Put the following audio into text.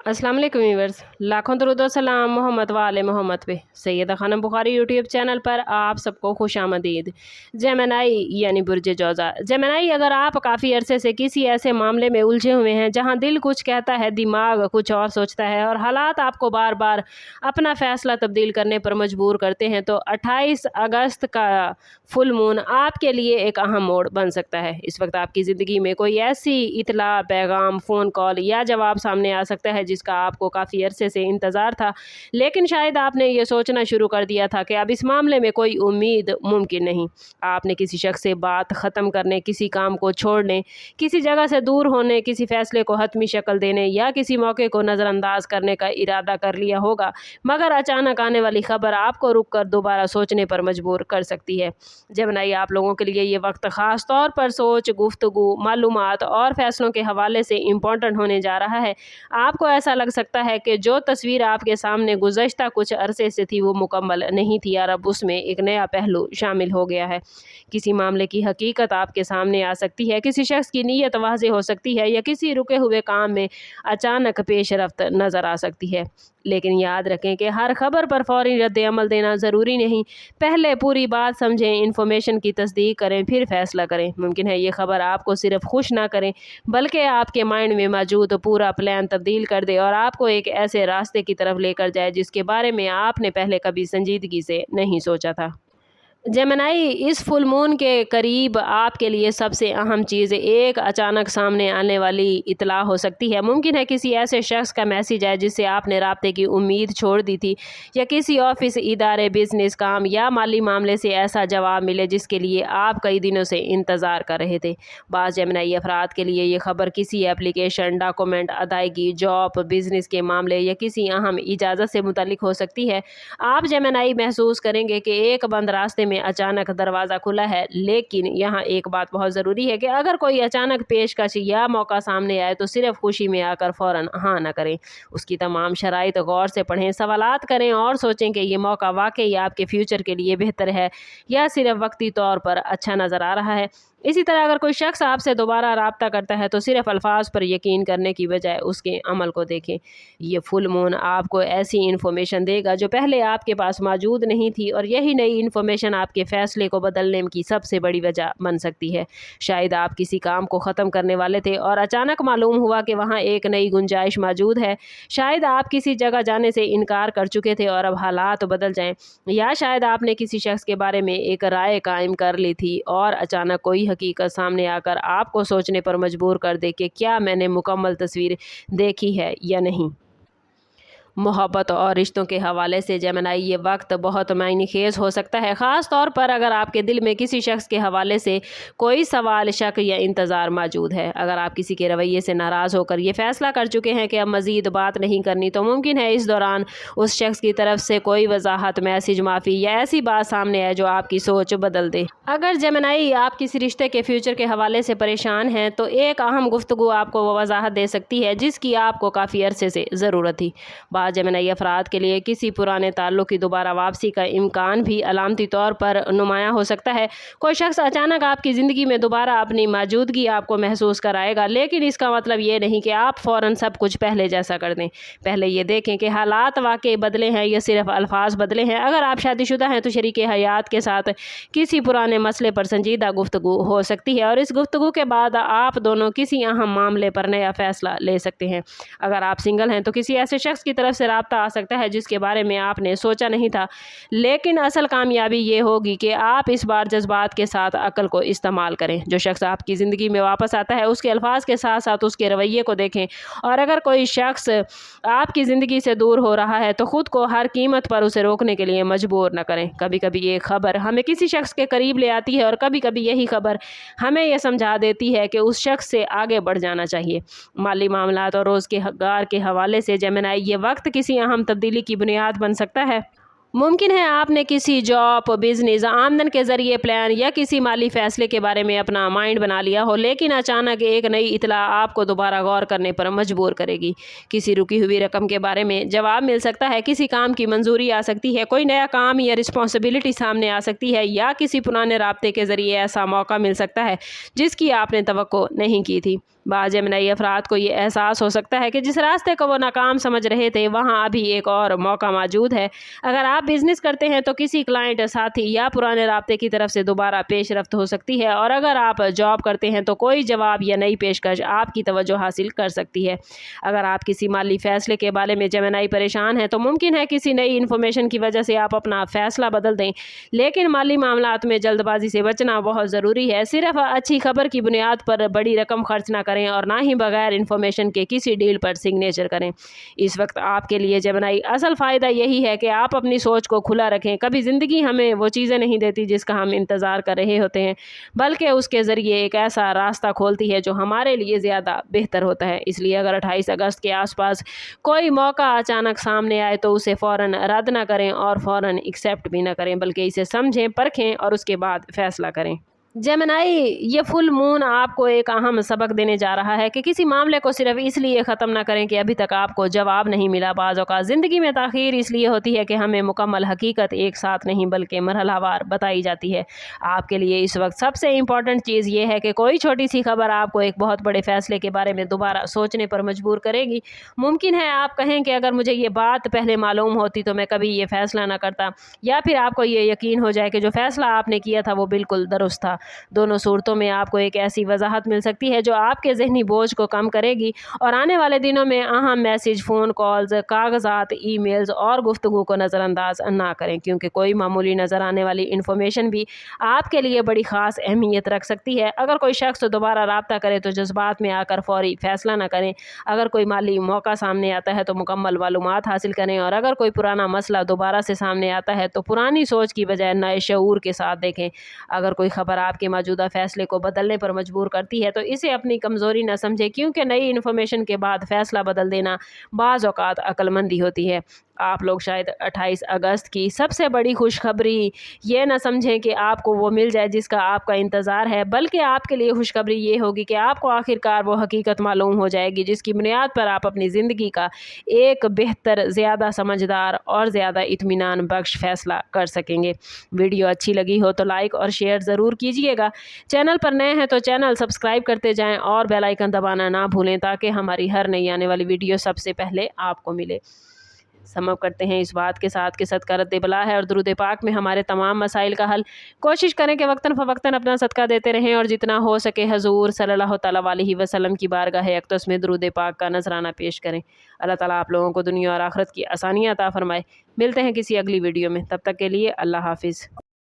अस्सलाम वालेकुम व्यूअर्स, लाखों दरूद व सलाम मोहम्मद वाले मोहम्मद पे। सैयदा खानम बुखारी यूट्यूब चैनल पर आप सबको खुश आमदीद। जेमिनी यानी बुर्ज जौज़ा। जेमिनी, अगर आप काफ़ी अरसे से किसी ऐसे मामले में उलझे हुए हैं जहां दिल कुछ कहता है, दिमाग कुछ और सोचता है और हालात आपको बार बार अपना फ़ैसला तब्दील करने पर मजबूर करते हैं, तो 28 अगस्त का फुल मून आपके लिए एक अहम मोड़ बन सकता है। इस वक्त आपकी ज़िंदगी में कोई ऐसी इतला, पैगाम, फ़ोन कॉल या जवाब सामने आ सकता है जिसका आपको काफ़ी अरसे से इंतज़ार था, लेकिन शायद आपने ये सोचना शुरू कर दिया था कि अब इस मामले में कोई उम्मीद मुमकिन नहीं। आपने किसी शख्स से बात ख़त्म करने, किसी काम को छोड़ने, किसी जगह से दूर होने, किसी फ़ैसले को हतमी शक्ल देने या किसी मौके को नज़रअंदाज करने का इरादा कर लिया होगा, मगर अचानक आने वाली खबर आपको रुक कर दोबारा सोचने पर मजबूर कर सकती है। जेमिनी, आप लोगों के लिए ये वक्त ख़ास तौर पर सोच, गुफ्तगू, मालूमात और फ़ैसलों के हवाले से इम्पोर्टेंट होने जा रहा है। आपको ऐसा लग सकता है कि जो तस्वीर आपके सामने गुज़श्ता कुछ अरसे से थी वो मुकम्मल नहीं थी और अब उसमें एक नया पहलू शामिल हो गया है। किसी मामले की हकीकत आपके सामने आ सकती है, किसी शख्स की नीयत वाज़ेह हो सकती है या किसी रुके हुए काम में अचानक पेशरफ्त नज़र आ सकती है। लेकिन याद रखें कि हर खबर पर फ़ौरी रद्द-ए-अमल देना ज़रूरी नहीं। पहले पूरी बात समझें, इन्फॉर्मेशन की तस्दीक करें, फिर फ़ैसला करें। मुमकिन है ये खबर आपको सिर्फ खुश ना करें, बल्कि आपके माइंड में मौजूद पूरा प्लान तब्दील कर दे और आपको एक ऐसे रास्ते की तरफ लेकर जाए जिसके बारे में आपने पहले कभी संजीदगी से नहीं सोचा था। जेमिनी, इस फुल मून के करीब आपके लिए सबसे अहम चीज़ एक अचानक सामने आने वाली इतला हो सकती है। मुमकिन है किसी ऐसे शख्स का मैसेज है जिससे आपने राब्ते की उम्मीद छोड़ दी थी, या किसी ऑफिस, इदारे, बिजनेस, काम या माली मामले से ऐसा जवाब मिले जिसके लिए आप कई दिनों से इंतज़ार कर रहे थे। बाज़ जेमिनी अफराद के लिए ये खबर किसी एप्लीकेशन, डॉक्यूमेंट, अदायगी, जॉब, बिजनेस के मामले या किसी अहम इजाज़त से मुतल्लिक हो सकती है। आप जेमिनी महसूस करेंगे कि एक बंद रास्ते में अचानक दरवाज़ा खुला है, लेकिन यहाँ एक बात बहुत ज़रूरी है कि अगर कोई अचानक पेशकश या मौका सामने आए तो सिर्फ खुशी में आकर फ़ौरन हाँ ना करें। उसकी तमाम शराइत गौर से पढ़ें, सवालात करें और सोचें कि ये मौका वाकई आपके फ्यूचर के लिए बेहतर है या सिर्फ वक्ती तौर पर अच्छा नज़र आ रहा है। इसी तरह अगर कोई शख्स आपसे दोबारा राब्ता करता है तो सिर्फ अल्फाज पर यकीन करने की बजाय उसके अमल को देखें। ये फुल मून आपको ऐसी इन्फॉर्मेशन देगा जो पहले आपके पास मौजूद नहीं थी, और यही नई इन्फॉर्मेशन आपके फ़ैसले को बदलने की सबसे बड़ी वजह बन सकती है। शायद आप किसी काम को ख़त्म करने वाले थे और अचानक मालूम हुआ कि वहाँ एक नई गुंजाइश मौजूद है। शायद आप किसी जगह जाने से इनकार कर चुके थे और अब हालात बदल जाएं, या शायद आपने किसी शख्स के बारे में एक राय कायम कर ली थी और अचानक कोई हकीकत सामने आकर आपको सोचने पर मजबूर कर दे कि क्या मैंने मुकम्मल तस्वीर देखी है या नहीं। मोहब्बत और रिश्तों के हवाले से जेमिनी, ये वक्त बहुत मायने खेज़ हो सकता है, ख़ास तौर पर अगर आपके दिल में किसी शख्स के हवाले से कोई सवाल, शक या इंतज़ार मौजूद है। अगर आप किसी के रवैये से नाराज़ होकर ये फ़ैसला कर चुके हैं कि अब मज़ीद बात नहीं करनी, तो मुमकिन है इस दौरान उस शख्स की तरफ से कोई वजाहत, मैसेज, माफ़ी या ऐसी बात सामने आए जो आपकी सोच बदल दे। अगर जेमिनी आप किसी रिश्ते के फ्यूचर के हवाले से परेशान हैं तो एक अहम गुफ्तगू आपको वो वजाहत दे सकती है जिसकी आपको काफ़ी अरसे से ज़रूरत थी। जेमिनी अफराद के लिए किसी पुराने ताल्लुक़ की दोबारा वापसी का इम्कान भी अलामती तौर पर नुमाया हो सकता है। कोई शख्स अचानक आपकी ज़िंदगी में दोबारा अपनी मौजूदगी आपको महसूस कराएगा, लेकिन इसका मतलब ये नहीं कि आप फ़ौरन सब कुछ पहले जैसा कर दें। पहले ये देखें कि हालात वाकई बदले हैं या सिर्फ अल्फाज बदले हैं। अगर आप शादीशुदा हैं तो शरीक हयात के साथ किसी पुराने मसले पर संजीदा गुफ्तगू हो सकती है और इस गुफ्तगू के बाद आप दोनों किसी अहम मामले पर नया फ़ैसला ले सकते हैं। अगर आप सिंगल हैं तो किसी ऐसे शख्स की तरफ से राब्ता आ सकता है जिसके बारे में आपने सोचा नहीं था, लेकिन असल कामयाबी ये होगी कि आप इस बार जज्बात के साथ अक्ल को इस्तेमाल करें। जो शख्स आपकी ज़िंदगी में वापस आता है उसके अल्फाज के साथ साथ उसके रवैये को देखें, और अगर कोई शख्स आपकी ज़िंदगी से दूर हो रहा है तो ख़ुद को हर कीमत पर उसे रोकने के लिए मजबूर न करें। कभी कभी ये खबर हमें किसी शख्स के करीब ले आती है और कभी कभी यही खबर हमें यह समझा देती है कि उस शख्स से आगे बढ़ जाना चाहिए। माली मामलात और रोज़गार के हवाले से जेमिनी, ये वक्त किसी अहम तब्दीली की बुनियाद बन सकता है। मुमकिन है आपने किसी जॉब, बिजनेस, आमदन के ज़रिए प्लान या किसी माली फ़ैसले के बारे में अपना माइंड बना लिया हो, लेकिन अचानक एक नई इतला आपको दोबारा गौर करने पर मजबूर करेगी। किसी रुकी हुई रकम के बारे में जवाब मिल सकता है, किसी काम की मंजूरी आ सकती है, कोई नया काम या रिस्पॉन्सिबिलिटी सामने आ सकती है, या किसी पुराने राब्ते के ज़रिए ऐसा मौका मिल सकता है जिसकी आपने तवक्को नहीं की थी। बाज़ जेमिनी अफराद को ये एहसास हो सकता है कि जिस रास्ते को वो नाकाम समझ रहे थे वहाँ अभी एक और मौका मौजूद है। अगर आप बिजनेस करते हैं तो किसी क्लाइंट, साथी या पुराने राब्ते की तरफ से दोबारा पेशरफ्त हो सकती है, और अगर आप जॉब करते हैं तो कोई जवाब या नई पेशकश आपकी तवज्जो हासिल कर सकती है। अगर आप किसी माली फैसले के बारे में जेमिनी परेशान है तो मुमकिन है किसी नई इन्फॉर्मेशन की वजह से आप अपना फैसला बदल दें, लेकिन माली मामलात में जल्दबाजी से बचना बहुत ज़रूरी है। सिर्फ अच्छी खबर की बुनियाद पर बड़ी रकम खर्च ना करें और ना ही बगैर इन्फॉर्मेशन के किसी डील पर सिग्नेचर करें। इस वक्त आपके लिए जेमिनी असल फ़ायदा यही है कि आप अपनी सोच को खुला रखें। कभी ज़िंदगी हमें वो चीज़ें नहीं देती जिसका हम इंतज़ार कर रहे होते हैं, बल्कि उसके ज़रिए एक ऐसा रास्ता खोलती है जो हमारे लिए ज़्यादा बेहतर होता है। इसलिए अगर 28 अगस्त के आसपास कोई मौका अचानक सामने आए तो उसे फ़ौरन रद्द ना करें और फ़ौरन एक्सेप्ट भी ना करें, बल्कि इसे समझें, परखें और उसके बाद फ़ैसला करें। जेमिनी, ये फुल मून आपको एक अहम सबक देने जा रहा है कि किसी मामले को सिर्फ इसलिए ख़त्म ना करें कि अभी तक आपको जवाब नहीं मिला। बाज़ औक़ात ज़िंदगी में ताख़ीर इसलिए होती है कि हमें मुकम्मल हकीकत एक साथ नहीं बल्कि मरहलावार बताई जाती है। आपके लिए इस वक्त सबसे इम्पॉर्टेंट चीज़ ये है कि कोई छोटी सी खबर आपको एक बहुत बड़े फ़ैसले के बारे में दोबारा सोचने पर मजबूर करेगी। मुमकिन है आप कहें कि अगर मुझे ये बात पहले मालूम होती तो मैं कभी ये फ़ैसला ना करता, या फिर आपको ये यकीन हो जाए कि जो फ़ैसला आपने किया था वो बिल्कुल दुरुस्त था। दोनों सूरतों में आपको एक ऐसी वजाहत मिल सकती है जो आपके ज़हनी बोझ को कम करेगी और आने वाले दिनों में अहम मैसेज, फ़ोन कॉल्स, कागज़ात, ईमेल्स और गुफ्तगू को नज़रअंदाज ना करें, क्योंकि कोई मामूली नज़र आने वाली इन्फॉर्मेशन भी आपके लिए बड़ी ख़ास अहमियत रख सकती है। अगर कोई शख्स दोबारा रब्ता करे तो जज्बात में आकर फ़ौरी फ़ैसला ना करें। अगर कोई माली मौका सामने आता है तो मुकम्मल मालूमात हासिल करें, और अगर कोई पुराना मसला दोबारा से सामने आता है तो पुरानी सोच की बजाय नए शऊर के साथ देखें। अगर कोई खबर आपके मौजूदा फ़ैसले को बदलने पर मजबूर करती है तो इसे अपनी कमज़ोरी न समझें, क्योंकि नई इन्फॉर्मेशन के बाद फ़ैसला बदल देना बाज़ औक़ात अक्लमंदी होती है। आप लोग शायद 28 अगस्त की सबसे बड़ी खुशखबरी ये ना समझें कि आपको वो मिल जाए जिसका आपका इंतज़ार है, बल्कि आपके लिए खुशखबरी ये होगी कि आपको आखिरकार वो हकीकत मालूम हो जाएगी जिसकी बुनियाद पर आप अपनी ज़िंदगी का एक बेहतर, ज़्यादा समझदार और ज़्यादा इत्मीनान बख्श फ़ैसला कर सकेंगे। वीडियो अच्छी लगी हो तो लाइक और शेयर ज़रूर कीजिएगा। चैनल पर नए हैं तो चैनल सब्सक्राइब करते जाएँ और बेल आइकन दबाना ना भूलें ताकि हमारी हर नई आने वाली वीडियो सबसे पहले आपको मिले। समअप करते हैं इस बात के साथ कि सदका रद्द बला है और दुरूद पाक में हमारे तमाम मसाइल का हल। कोशिश करें कि वक्तन फ़वक्तन अपना सदका देते रहें और जितना हो सके हजूर सल्लल्लाहु तआला अलैहि वसल्लम की बारगाह अक़दस में दुरूद पाक का नजराना पेश करें। अल्लाह ताला आप लोगों को दुनिया और आखिरत की आसानियाँ अता फरमाए। मिलते हैं किसी अगली वीडियो में, तब तक के लिए अल्लाह हाफिज़।